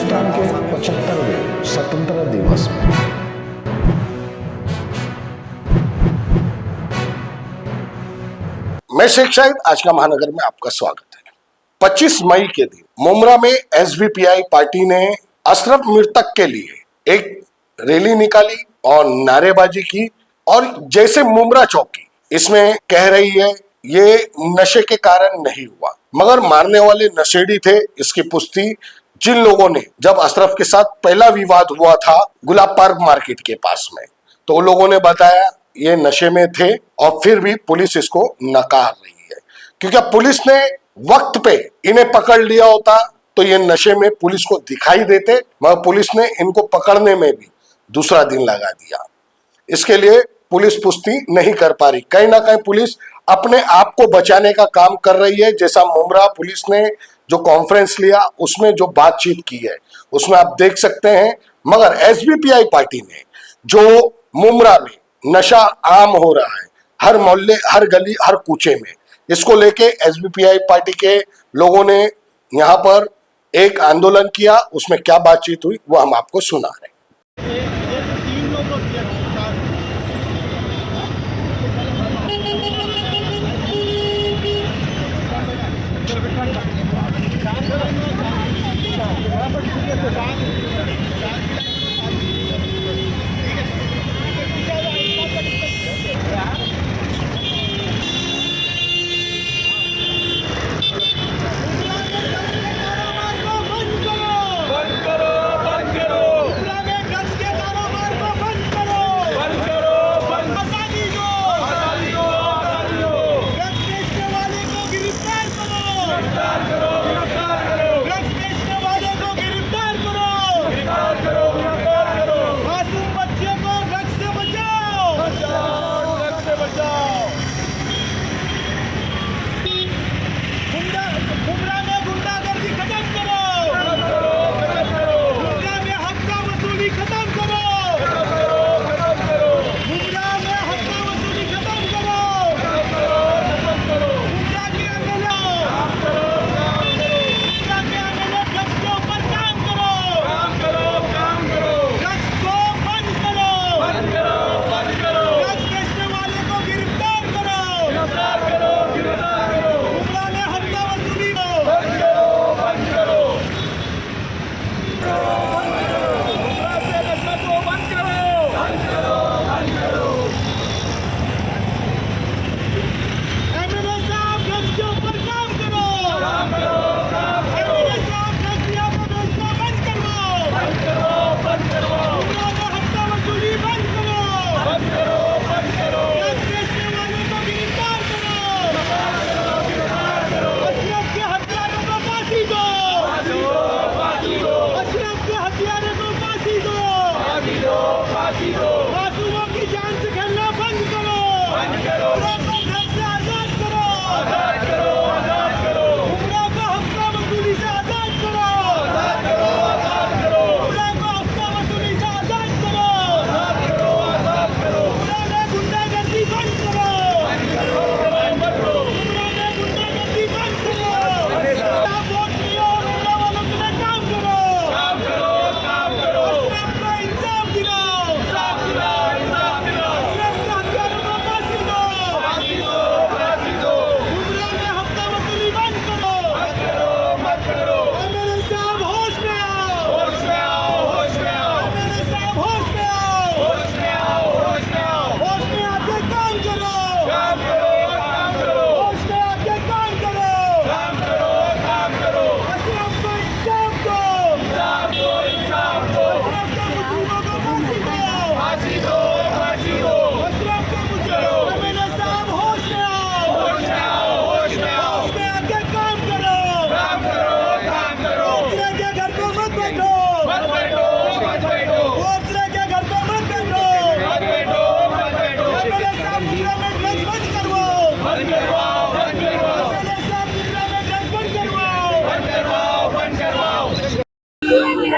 हिंदुस्तान के 75वें स्वतंत्रता दिवस में मैं शेख शाहिद, आज का महानगर में आपका स्वागत है। 25 मई के दिन मुमरा में एसबीपीआई पार्टी ने अशरफ मृतक के लिए एक रैली निकाली और नारेबाजी की, और जैसे मुमरा चौकी इसमें कह रही है ये नशे के कारण नहीं हुआ, मगर मारने वाले नशेड़ी थे। इसकी पुष्टि जिन लोगों ने, जब अशरफ के साथ पहला विवाद हुआ था गुलाब पार्क मार्केट के पास में, तो उन लोगों ने बताया ये नशे में थे, और फिर भी पुलिस इसको नकार रही है। क्योंकि अब पुलिस ने वक्त पे इन्हें पकड़ लिया होता तो ये नशे में पुलिस को दिखाई देते, मगर पुलिस ने इनको पकड़ने में भी दूसरा दिन लगा दिया। इसके लिए पुलिस पुष्टि नहीं कर पा रही। कहीं ना कहीं पुलिस अपने आप को बचाने का काम कर रही है। जैसा मुमरा पुलिस ने जो कॉन्फ्रेंस लिया उसमें जो बातचीत की है उसमें आप देख सकते हैं। मगर एसबीपीआई पार्टी ने जो मुमरा में नशा आम हो रहा है, हर मोहल्ले, हर गली, हर कूचे में, इसको लेके एसबीपीआई पार्टी के लोगों ने यहाँ पर एक आंदोलन किया। उसमें क्या बातचीत हुई वो हम आपको सुना रहे हैं।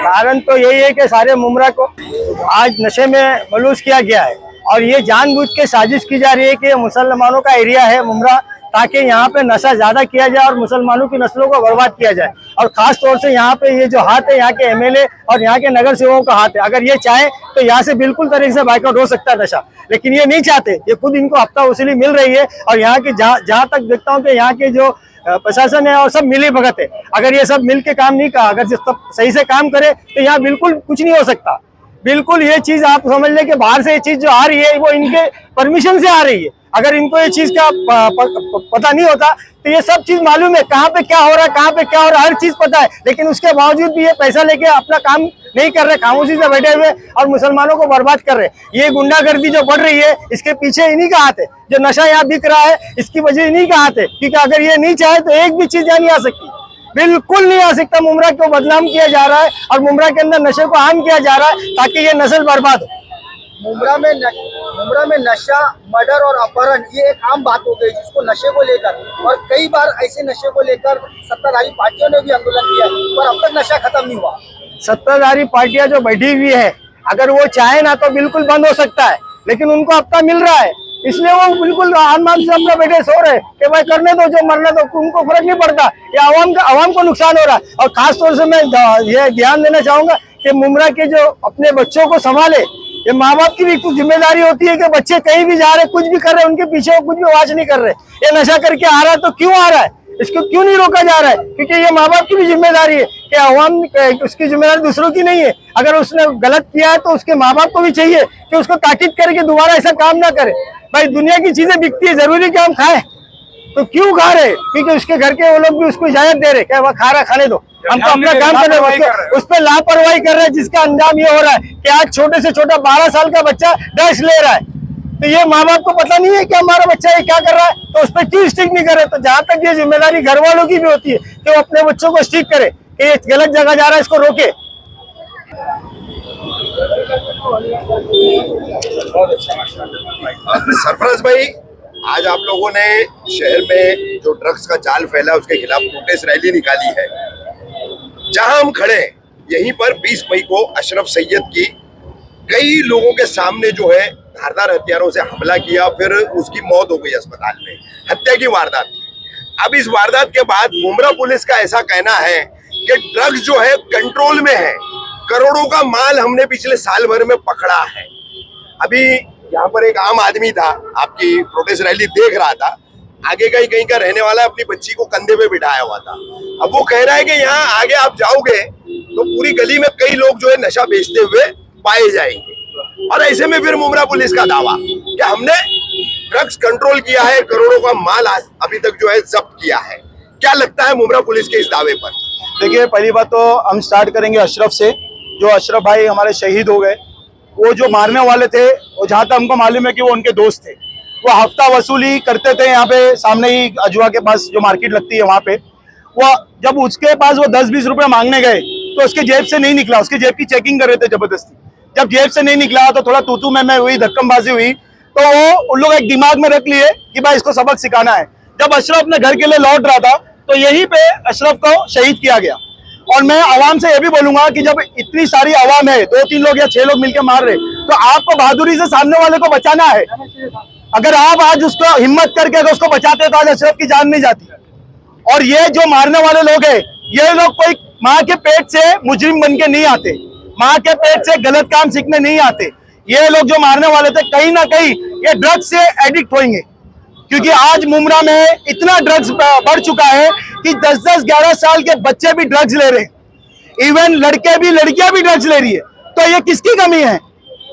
कारण तो यही है कि सारे मुमरा को आज नशे में मलूस किया गया है और ये जानबूझ के साजिश की जा रही है कि मुसलमानों का एरिया है मुमरा, ताकि यहाँ पे नशा ज्यादा किया जाए और मुसलमानों की नस्लों को बर्बाद किया जाए। और खास तौर से यहाँ पे ये जो हाथ है यहाँ के एमएलए और यहाँ के नगर सेवकों का हाथ है। अगर ये चाहे तो यहाँ से बिल्कुल तरीके से बाइकआउट हो सकता है नशा, लेकिन ये नहीं चाहते। ये खुद इनको हफ्ता वसूली मिल रही है और यहाँ की जहाँ तक देखता हूँ कि यहाँ के जो प्रशासन है और सब मिली भगत है। अगर ये सब मिल के काम नहीं कहा, अगर सब सही से काम करे तो यहाँ बिल्कुल कुछ नहीं हो सकता। बिल्कुल ये चीज आप समझ लें कि बाहर से ये चीज जो आ रही है वो इनके परमिशन से आ रही है। अगर इनको ये चीज का पता नहीं होता तो ये सब चीज मालूम है, कहाँ पे क्या हो रहा है, कहाँ पे क्या हो रहा है, हर चीज पता है, लेकिन उसके बावजूद भी ये पैसा लेके अपना काम नहीं कर रहे, खामोशी से बैठे हुए और मुसलमानों को बर्बाद कर रहे। ये गुंडागर्दी जो बढ़ रही है इसके पीछे इन्हीं का हाथ है। जो नशा यहाँ बिक रहा है इसकी वजह इन्हीं का हाथ है, क्योंकि अगर ये नहीं चाहे तो एक भी चीज यहाँ नहीं आ सकती, बिल्कुल नहीं आ सकता। मुमरा को बदनाम किया जा रहा है और मुमरा के अंदर नशे को आम किया जा रहा है ताकि ये नस्ल बर्बाद हो। मुमरा में नशा, मर्डर और अपहरण ये एक आम बात हो गई, जिसको नशे को लेकर, और कई बार ऐसे नशे को लेकर सत्ताधारी पार्टियों ने भी आंदोलन किया, पर अब तक नशा खत्म नहीं हुआ। सत्ताधारी पार्टियां जो बैठी हुई है, अगर वो चाहे ना तो बिल्कुल बंद हो सकता है, लेकिन उनको हफ्ता मिल रहा है, इसलिए वो बिल्कुल आराम से अपना बैठे सो रहे कि भाई करने दो जो मरना, तो उनको फर्क नहीं पड़ता। ये आवाम को नुकसान हो रहा है। और खास तौर से मैं ये ध्यान देना चाहूंगा कि मुमरा के जो अपने बच्चों को संभाले, ये माँ बाप की भी कुछ जिम्मेदारी होती है कि बच्चे कहीं भी जा रहे, कुछ भी कर रहे, उनके पीछे वो कुछ भी आवाज नहीं कर रहे। ये नशा करके आ रहा है तो क्यों आ रहा है, इसको क्यों नहीं रोका जा रहा है? क्योंकि ये माँ बाप की भी जिम्मेदारी है कि अवाम, उसकी जिम्मेदारी दूसरों की नहीं है। अगर उसने गलत किया है तो उसके माँ बाप को भी चाहिए कि उसको ताकीद करे कि दोबारा ऐसा काम ना करे। भाई दुनिया की चीजें बिकती है, जरूरी कि हम खाएं, तो क्यों खा रहे? क्योंकि उसके घर के वो लोग भी उसको इजाजत दे रहे, क्या वह खा रहा, खाने दो, हम तो अपना काम कर रहे हैं। उस पर लापरवाही कर रहे हैं, जिसका अंजाम ये हो रहा है कि आज छोटे से छोटा 12 साल का बच्चा ड्रग्स ले रहा है। तो ये माँ बाप को पता नहीं है कि हमारा बच्चा ये क्या कर रहा है, तो उस पर क्यों स्टिक नहीं करे? तो जहां तक ये जिम्मेदारी घर वालों की भी होती है कि वो अपने बच्चों को स्टिक करे कि ये गलत जगह जा रहा है, इसको रोके। सरफराज भाई, आज आप लोगों ने शहर में जो ड्रग्स का जाल फैला उसके खिलाफ प्रोटेस्ट रैली निकाली है। जहां हम खड़े यहीं पर 20 मई को अशरफ सैयद की कई लोगों के सामने जो है धारदार हथियारों से हमला किया, फिर उसकी मौत हो गई अस्पताल में, हत्या की वारदात थी। अब इस वारदात के बाद मुमरा पुलिस का ऐसा कहना है कि ड्रग्स जो है कंट्रोल में है, करोड़ों का माल हमने पिछले साल भर में पकड़ा है। अभी यहाँ पर एक आम आदमी था, आपकी प्रोटेस्ट रैली देख रहा था, आगे का ही कहीं का रहने वाला, अपनी बच्ची को कंधे पे बिठाया हुआ था। अब वो कह रहा है कि यहाँ आगे आप जाओगे तो पूरी गली में कई लोग जो है नशा बेचते हुए पाए जाएंगे। और ऐसे में फिर मुमरा पुलिस का दावा कि हमने ड्रग्स कंट्रोल किया है, करोड़ों का माल अभी तक जो है जब्त किया है। क्या लगता है मुमरा पुलिस के इस दावे पर? देखिए, पहली बात तो हम स्टार्ट करेंगे अशरफ से। जो अशरफ भाई हमारे शहीद हो गए, वो जो मारने वाले थे, और जहाँ तक हमको मालूम है कि वो उनके दोस्त थे, वो हफ्ता वसूली करते थे यहाँ पे सामने ही अजवा के पास जो मार्केट लगती है वहाँ पे। वो जब उसके पास वो 10-20 रुपए मांगने गए तो उसके जेब से नहीं निकला, उसके जेब की चेकिंग कर रहे थे जबरदस्ती। जब जेब से नहीं निकला तो थोड़ा तू मैं हुई, धक्कमबाजी हुई, तो वो उन लोग एक दिमाग में रख लिए कि भाई इसको सबक सिखाना है। जब अशरफ अपने घर के लिए लौट रहा था तो यहीं पे अशरफ को शहीद किया गया। और मैं आवाम से ये भी बोलूंगा कि जब इतनी सारी आवाम है, 2-3 लोग या 6 लोग मिलकर मार रहे, तो आपको बहादुरी से सामने वाले को बचाना है। अगर आप आज उसको हिम्मत करके अगर उसको बचाते तो आज अशरफ की जान नहीं जाती। और ये जो मारने वाले लोग हैं, ये लोग कोई माँ के पेट से मुजरिम बन के नहीं आते, माँ के पेट से गलत काम सीखने नहीं आते। ये लोग जो मारने वाले थे, कहीं ना कहीं ये ड्रग्स से एडिक्ट होंगे, क्योंकि आज मुमरा में इतना ड्रग्स बढ़ चुका है कि 10-10, 11 साल के बच्चे भी ड्रग्स ले रहे हैं, इवन लड़के भी, लड़कियां भी ड्रग्स ले रही है। तो ये किसकी कमी है?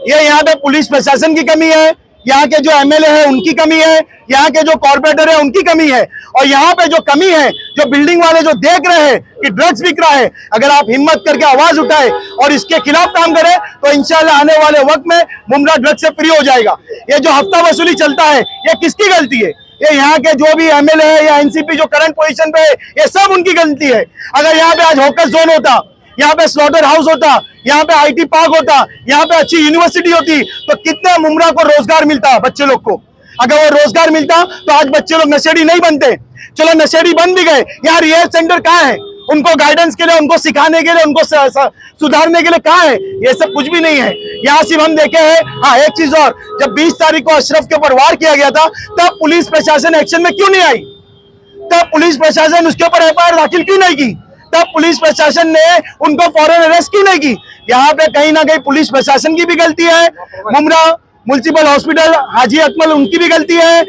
ये यहाँ पे पुलिस प्रशासन की कमी है, यहाँ के जो एमएलए है उनकी कमी है, यहाँ के जो कॉर्पोरेटर है उनकी कमी है। और यहाँ पे जो कमी है, जो बिल्डिंग वाले जो देख रहे हैं कि ड्रग्स बिक रहा है, अगर आप हिम्मत करके आवाज उठाए और इसके खिलाफ काम करें तो इंशाल्लाह आने वाले वक्त में मुमरा ड्रग्स से फ्री हो जाएगा। ये जो हफ्ता वसूली चलता है, ये किसकी गलती है? ये यहाँ के जो भी एमएलए है या एनसीपी जो करंट पोजीशन पे है, ये सब उनकी गलती है। अगर यहाँ पे आज हॉकर्स जोन होता, यहाँ पे स्लॉटर हाउस होता, यहाँ पे आईटी पार्क होता, यहाँ पे अच्छी यूनिवर्सिटी होती, तो कितने मुमरा को रोजगार मिलता बच्चे लोग को। अगर वो रोजगार मिलता तो आज बच्चे लोग नशेड़ी नहीं बनते। चलो नशेड़ी बन भी गए, यार रिहैब सेंटर कहाँ है? उनको गाइडेंस के लिए, उनको सिखाने के लिए, उनको सुधारने के लिए कहाँ है? ये सब कुछ भी नहीं है। यहाँ सिर्फ हम देखे हैं। हाँ, एक चीज और, जब 20 तारीख को अशरफ के ऊपर वार किया गया था, तब पुलिस प्रशासन एक्शन में क्यों नहीं आई? तब पुलिस प्रशासन उसके ऊपर एफआईआर दाखिल क्यों नहीं की? तब पुलिस प्रशासन ने उनको फौरन अरेस्ट क्यों नहीं की? यहाँ पे कहीं ना कहीं पुलिस प्रशासन की भी गलती है, मुमरा म्युनिसिपल हॉस्पिटल हाजी अकमल उनकी भी गलती है,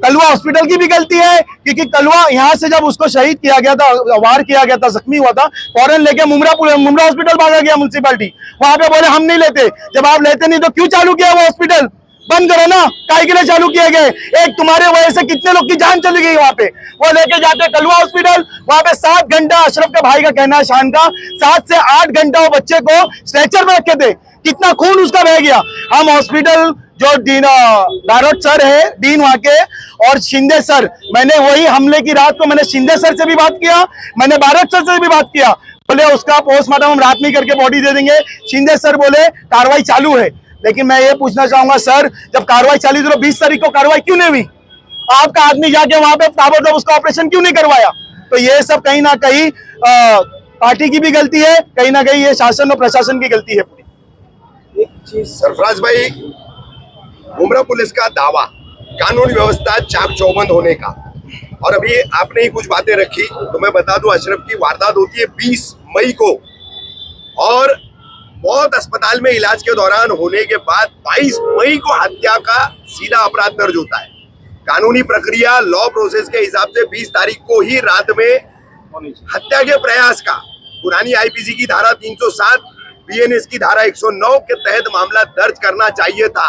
कलवा हॉस्पिटल की भी गलती है, क्योंकि कलवा यहाँ से जब उसको शहीद किया गया था, वार किया गया था, जख्मी हुआ था, फौरन लेके मुमरा हॉस्पिटल भागा गया म्युनिसिपालिटी। वहां पे बोले हम नहीं लेते। जब आप लेते नहीं तो क्यों चालू किया वो हॉस्पिटल? बंद करो ना, काहे के लिए चालू किए गए? एक तुम्हारे वजह से कितने लोग की जान चली गई वहां पे। वो लेके जाते कलवा हॉस्पिटल, वहां पे 7 घंटा, अशरफ के भाई का कहना है, शान का, 7 से 8 घंटा वो बच्चे को स्ट्रेचर में रखे थे। कितना खून उसका बह गया। हम हॉस्पिटल जो डीन दारोट सर है, डीन वहां के, और शिंदे सर, मैंने वही हमले की रात को मैंने शिंदे सर से भी बात किया, मैंने बारोट सर से भी बात किया। बोले उसका पोस्टमार्टम हम रात में करके बॉडी दे देंगे। शिंदे सर बोले कार्रवाई चालू है। लेकिन मैं ये पूछना चाहूंगा सर, जब कार्रवाई चालू थी तो 20 तारीख को कार्रवाई क्यों नहीं हुई? आपका आदमी जाके वहां पे ताबड़तोड़ उसका ऑपरेशन क्यों नहीं करवाया? तो ये सब कहीं ना कहीं पार्टी की भी गलती है, कहीं ना कहीं ये शासन और प्रशासन की गलती है पूरी। सरफराज भाई, मुमरा पुलिस का दावा कानून व्यवस्था चाक चौबंद होने का, और अभी आपने ही कुछ बातें रखी, तो मैं बता दूं अशरफ की वारदात होती है 20 मई को, और मौत अस्पताल में इलाज के दौरान होने के बाद 22 मई को हत्या का सीधा अपराध दर्ज होता है। कानूनी प्रक्रिया लॉ प्रोसेस के हिसाब से 20 तारीख को ही रात में हत्या के प्रयास का पुरानी आईपीसी की धारा 307, बीएनएस की धारा 109 के तहत मामला दर्ज करना चाहिए था,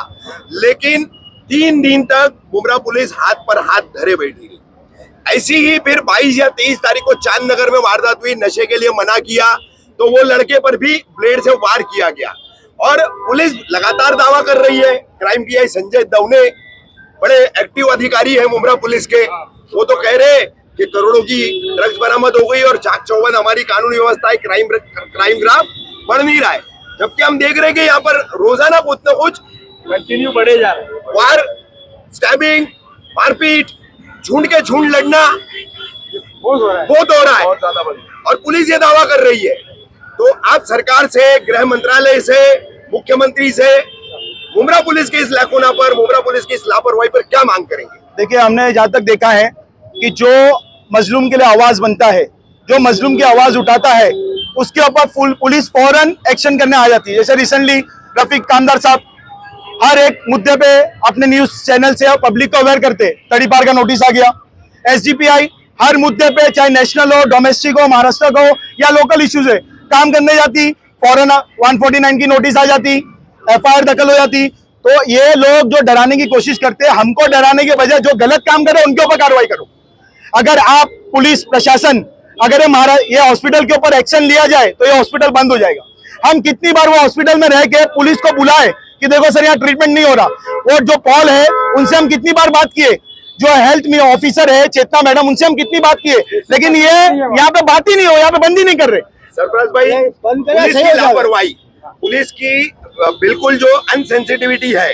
लेकिन 3 दिन तक मुमरा पुलिस हाथ पर हाथ धरे बैठी रही। ऐसी ही फिर 22 या 23 तारीख को चांदनगर में वारदात हुई, नशे के लिए मना किया तो वो लड़के पर भी ब्लेड से वार किया गया। और पुलिस लगातार दावा कर रही है, क्राइम पीआई संजय दवने बड़े एक्टिव अधिकारी है मुमरा पुलिस के, वो तो कह रहे कि करोड़ों की ड्रग्स बरामद हो गई और चाक चौबंद हमारी कानूनी व्यवस्था है, क्राइम ग्राफ बढ़ नहीं रहा है। जबकि हम देख रहे हैं कि यहाँ पर रोजाना कुछ न कुछ कंटिन्यू बढ़े जा रहे हैं। वार, स्टैबिंग, मारपीट, झुंड के झुंड लड़ना बहुत हो रहा है, और पुलिस ये दावा कर रही है। तो आप सरकार से, गृह मंत्रालय से, मुख्यमंत्री से मुमरा पुलिस के इस लाकोना पर, मुमरा पुलिस की इस लापरवाही पर क्या मांग करेंगे? देखिए, हमने जहां तक देखा है कि जो मजलूम के लिए आवाज बनता है, जो मजलूम की आवाज उठाता है, उसके ऊपर पुलिस फौरन एक्शन करने आ जाती है। जैसे रिसेंटली रफीक कामदार साहब हर एक मुद्दे पे अपने न्यूज चैनल से पब्लिक को अवेयर करते, तड़ीपार का नोटिस आ गया। एसडीपीआई हर मुद्दे पे, चाहे नेशनल हो, डोमेस्टिक हो, महाराष्ट्र का हो या लोकल इश्यूज है, काम करने जाती, फौरन 149 की नोटिस आ जाती, एफआईआर दखल हो जाती। तो ये लोग जो डराने की कोशिश करते हैं, हमको डराने के बजाय जो गलत काम करे उनके ऊपर कार्रवाई करो। अगर आप पुलिस प्रशासन, अगर ये हॉस्पिटल के ऊपर एक्शन लिया जाए तो ये हॉस्पिटल बंद हो जाएगा। हम कितनी बार वो हॉस्पिटल में रह के पुलिस को बुलाए कि देखो सर यहाँ ट्रीटमेंट नहीं हो रहा, और जो पॉल है उनसे हम कितनी बार बात किए, जो हेल्थ में ऑफिसर है चेतना मैडम, उनसे हम कितनी बात किए, लेकिन ये यहाँ पे बात ही नहीं हो, यहाँ पे बंद ही नहीं कर रहे। सरफराज भाई, पुलिस की लापरवाही, पुलिस की बिल्कुल जो अनसेंसिटिविटी है,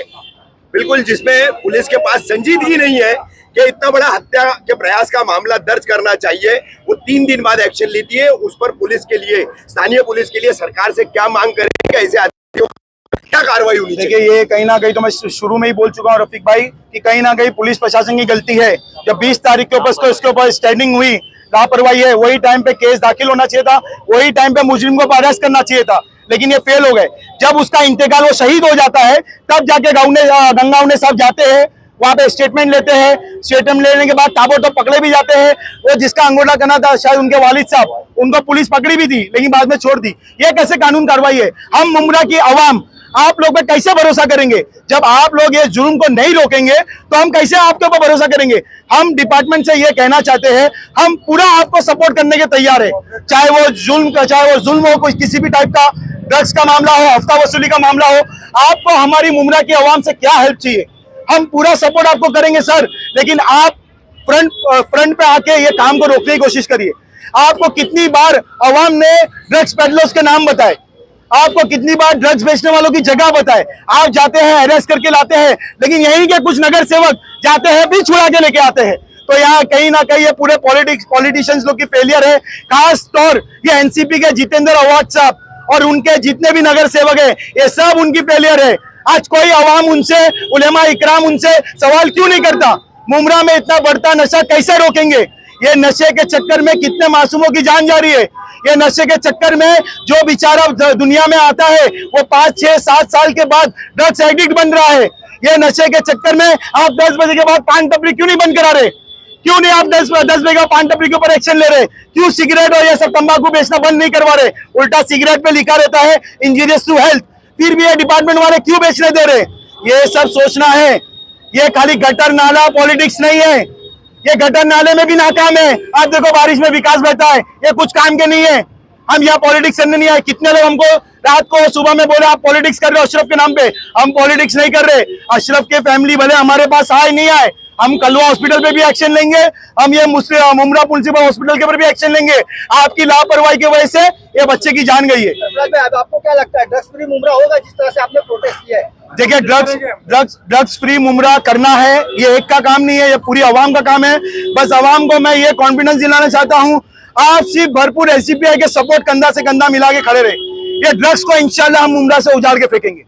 बिल्कुल जिसमें पुलिस के पास संजीदगी नहीं है कि इतना बड़ा हत्या के प्रयास का मामला दर्ज करना चाहिए, वो 3 दिन बाद एक्शन लेती है। उस पर पुलिस के लिए, स्थानीय पुलिस के लिए सरकार से क्या मांग करेंगे, ऐसे आदमियों क्या कार्रवाई होनी चाहिए? देखिए, ये कहीं ना कहीं तो मैं शुरू में ही बोल चुका हूँ रफीक भाई कि कहीं ना कहीं पुलिस प्रशासन की गलती है। जब 20 तारीख के ऊपर इसके ऊपर स्टैंडिंग हुई, लापरवाही है, वही टाइम पे केस दाखिल होना चाहिए था, वही टाइम पे मुजरिम को अरेस्ट करना चाहिए था, लेकिन ये फेल हो गए। जब उसका इंतकाल, वो शहीद हो जाता है, तब जाके गंगा उन्हें सब जाते हैं, वहां पे स्टेटमेंट लेते हैं। स्टेटमेंट लेने के बाद ताबड़तोड़ पकड़े भी जाते हैं। वो जिसका अंगूठा करना था शायद उनके वालिद साहब, उनको पुलिस पकड़ी भी थी लेकिन बाद में छोड़ दी। ये कैसे कानून कार्रवाई है? हम मुमरा की आवाम आप लोग पे कैसे भरोसा करेंगे? जब आप लोग ये जुर्म को नहीं रोकेंगे तो हम कैसे आपके ऊपर भरोसा करेंगे? हम डिपार्टमेंट से ये कहना चाहते हैं, हम पूरा आपको सपोर्ट करने के तैयार है, चाहे वो जुल्म हो, कोई किसी भी टाइप का ड्रग्स का मामला हो, हफ्ता वसूली का मामला हो। आपको हमारी मुमरा की आवाम से क्या हेल्प चाहिए, हम पूरा सपोर्ट आपको करेंगे सर, लेकिन आप फ्रंट पे आके ये काम को रोकने की कोशिश करिए। आपको कितनी बार आवाम ने ड्रग्स पेडलर्स के नाम बताए, आपको कितनी बार ड्रग्स बेचने वालों की जगह बताए, आप जाते हैं अरेस्ट करके लाते हैं, लेकिन यही के कुछ नगर सेवक जाते हैं फिर छुड़ा के लेके आते हैं। तो यहाँ कहीं ना कहीं ये पूरे पॉलिटिशियंस लोग की फेलियर है। खास तौर ये एनसीपी के जितेंद्र अवाज साहब और उनके जितने भी नगर सेवक है, ये सब उनकी फेलियर है। आज कोई आवाम उनसे, उलेमा इकराम उनसे सवाल क्यों नहीं करता? मुमरा में इतना बढ़ता नशा कैसे रोकेंगे? ये नशे के चक्कर में कितने मासूमों की जान जा रही है। ये नशे के चक्कर में जो बेचारा दुनिया में आता है वो 5, 6, 7 साल के बाद ड्रग्स एडिक्ट बन रहा है। ये नशे के चक्कर में आप 10 बजे के बाद पान टपरी क्यों नहीं बंद करा रहे? क्यों नहीं आप 10 बजे का पान टपरी के ऊपर एक्शन ले रहे? क्यों सिगरेट और ये सब तंबाकू बेचना बंद नहीं करवा रहे? उल्टा सिगरेट पे लिखा रहता है इंजीरियस टू हेल्थ, फिर भी ये डिपार्टमेंट वाले क्यों बेचने दे रहे? ये सब सोचना है। ये खाली गटर नाला पॉलिटिक्स नहीं है, ये गटर नाले में भी नाकाम है। आप देखो बारिश में विकास बढ़ता है, ये कुछ काम के नहीं है। हम यहाँ पॉलिटिक्स करने नहीं आए। कितने लोग हमको रात को सुबह में बोले आप पॉलिटिक्स कर रहे हो अशरफ के नाम पे। हम पॉलिटिक्स नहीं कर रहे। अशरफ के फैमिली भले हमारे पास आए नहीं आए, हम कलवा हॉस्पिटल पे भी एक्शन लेंगे, हम ये मुमरा प्रिंसिपल हॉस्पिटल के ऊपर भी एक्शन लेंगे। आपकी लापरवाही की वजह से ये बच्चे की जान गई है। अब आपको क्या लगता है ड्रग्स फ्री मुमरा होगा जिस तरह से आपने प्रोटेस्ट किया है? देखिए ड्रग्स फ्री मुमरा करना है, ये एक का काम नहीं है, ये पूरी आवाम का काम है। बस आवाम को मैं ये कॉन्फिडेंस दिलाना चाहता हूँ, आप सिर्फ भरपूर एसडीपीआई के सपोर्ट कंधा से कंधा मिला के खड़े रहे। ये ड्रग्स को इंशाल्लाह हम मुमरा से उजाड़ के फेंकेंगे।